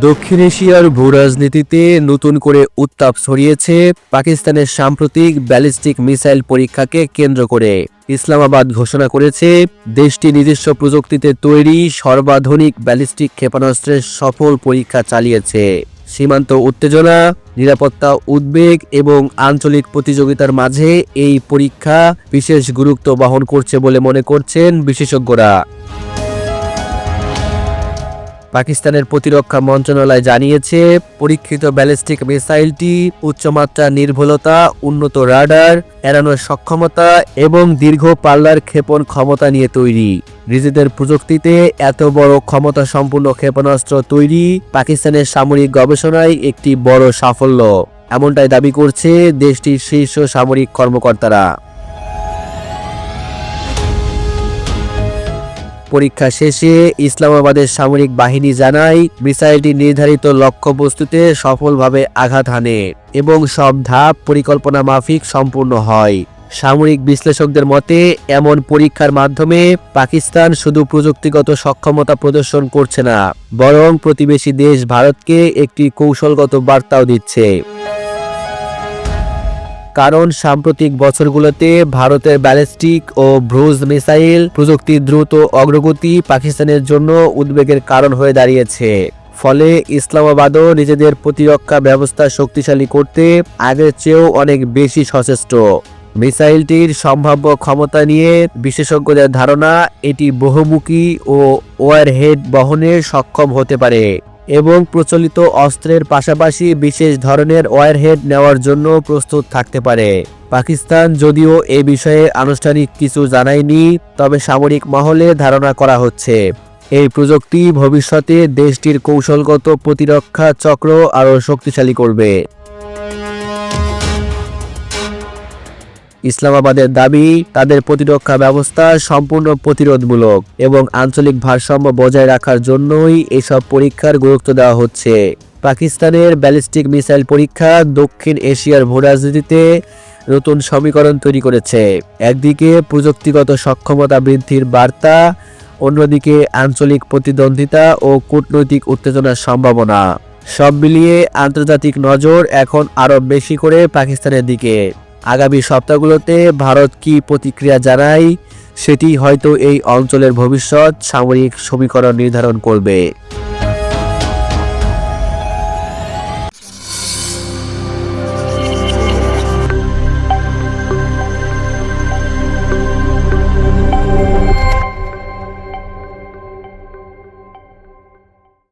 দক্ষিণ এশিয়ার ভূরাজনীতিতে নতুন করে উত্তাপ ছড়িয়েছে পাকিস্তানের সাম্প্রতিক ব্যালিস্টিক মিসাইল পরীক্ষাকে কেন্দ্র করে। ইসলামাবাদ ঘোষণা করেছে দেশটি নিজস্ব প্রযুক্তিতে তৈরি সর্বাধুনিক ব্যালিস্টিক ক্ষেপণাস্ত্রের সফল পরীক্ষা চালিয়েছে। সীমান্ত উত্তেজনা, নিরাপত্তা উদ্বেগ এবং আঞ্চলিক প্রতিযোগিতার মাঝে এই পরীক্ষা বিশেষ গুরুত্ব বহন করছে বলে মনে করছেন বিশেষজ্ঞরা। পাকিস্তানের প্রতিরক্ষা মন্ত্রণালয় জানিয়েছে, পরীক্ষিত ব্যালিস্টিক মিসাইলটি উচ্চমাত্রার নির্ভুলতা, উন্নত রাডার এড়ানোর সক্ষমতা এবং দীর্ঘ পাল্লার ক্ষেপণ ক্ষমতা নিয়ে তৈরি। নিজেদের প্রযুক্তিতে এত বড় ক্ষমতা সম্পন্ন ক্ষেপণাস্ত্র তৈরি পাকিস্তানের সামরিক গবেষণায় একটি বড় সাফল্য, এমনটাই দাবি করছে দেশটির শীর্ষ সামরিক কর্মকর্তারা। পরীক্ষা শেষে ইসলামাবাদের সামরিক বাহিনী জানায়, মিসাইলটি নির্ধারিত লক্ষ্যবস্তুতে সফলভাবে আঘাত হানে এবং সব ধাপ পরিকল্পনা মাফিক সম্পূর্ণ হয়। সামরিক বিশ্লেষকদের মতে, এমন পরীক্ষার মাধ্যমে পাকিস্তান শুধু প্রযুক্তিগত সক্ষমতা প্রদর্শন করছে না, বরং প্রতিবেশী দেশ ভারতকে একটি কৌশলগত বার্তাও দিচ্ছে। কারণ সাম্প্রতিক বছরগুলোতে ভারতের ব্যালিস্টিক ও ব্রুজ মিসাইল প্রযুক্তির দ্রুত অগ্রগতি পাকিস্তানের জন্য উদ্বেগের কারণ হয়ে দাঁড়িয়েছে। ফলে ইসলামাবাদও নিজেদের প্রতিরক্ষা ব্যবস্থা শক্তিশালী করতে আগের চেয়েও অনেক বেশি সচেষ্ট। মিসাইলটির সম্ভাব্য ক্ষমতা নিয়ে বিশেষজ্ঞদের ধারণা, এটি বহুমুখী ও ওয়ারহেড বহনে সক্ষম হতে পারে এবং প্রচলিত অস্ত্রের পাশাপাশি বিশেষ ধরনের ওয়ারহেড নেওয়ার জন্য প্রস্তুত থাকতে পারে। পাকিস্তান যদিও এ বিষয়ে আনুষ্ঠানিক কিছু জানায়নি, তবে সামরিক মহলে ধারণা করা হচ্ছে এই প্রযুক্তি ভবিষ্যতে দেশটির কৌশলগত প্রতিরক্ষা চক্র আরও শক্তিশালী করবে। ইসলামাবাদের দাবি, তাদের প্রতিরক্ষা ব্যবস্থা সম্পূর্ণ প্রতিরোধমূলক এবং আঞ্চলিক ভারসাম্য বজায় রাখার জন্যই এসব পরীক্ষার গুরুত্ব দেওয়া হচ্ছে। পাকিস্তানের ব্যালিস্টিক মিসাইল পরীক্ষা দক্ষিণ এশিয়ার ভূরাজনীতিতে নতুন সমীকরণ তৈরি করেছে। একদিকে প্রযুক্তিগত সক্ষমতা বৃদ্ধির বার্তা, অন্যদিকে আঞ্চলিক প্রতিদ্বন্দ্বিতা ও কূটনৈতিক উত্তেজনার সম্ভাবনা। সব মিলিয়ে আন্তর্জাতিক নজর এখন আরও বেশি করে পাকিস্তানের দিকে। আগামী সপ্তাহগুলোতে ভারত কি প্রতিক্রিয়া জানায়, সেটি হয়তো এই অঞ্চলের ভবিষ্যৎ সামরিক সমীকরণ নির্ধারণ করবে।